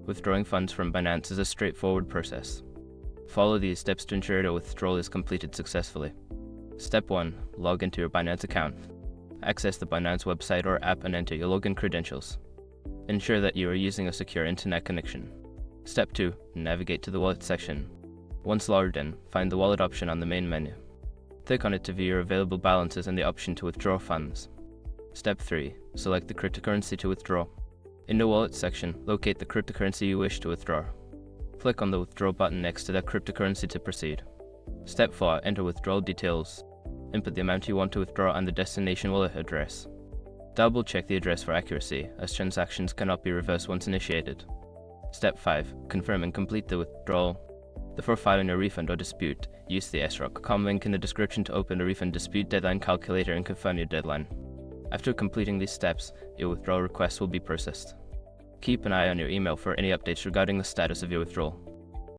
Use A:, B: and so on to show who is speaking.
A: Withdrawing funds from Binance is a straightforward process. Follow these steps to ensure the withdrawal is completed successfully. Step 1. Log into your Binance account. Access the Binance website or app and enter your login credentials. Ensure that you are using a secure internet connection. Step 2. Navigate to the wallet section. Once logged in, find the wallet option on the main menu. Click on it to view your available balances and the option to withdraw funds. Step 3. Select the cryptocurrency to withdraw. In the wallet section, locate the cryptocurrency you wish to withdraw. Click on the withdraw button next to that cryptocurrency to proceed. Step 4. Enter withdrawal details. Input the amount you want to withdraw and the destination wallet address. Double check the address for accuracy, as transactions cannot be reversed once initiated. Step 5. Confirm and complete the withdrawal. Before filing a refund or dispute, use the sroc.com link in the description to open the refund dispute deadline calculator and confirm your deadline. After completing these steps, your withdrawal request will be processed. Keep an eye on your email for any updates regarding the status of your withdrawal.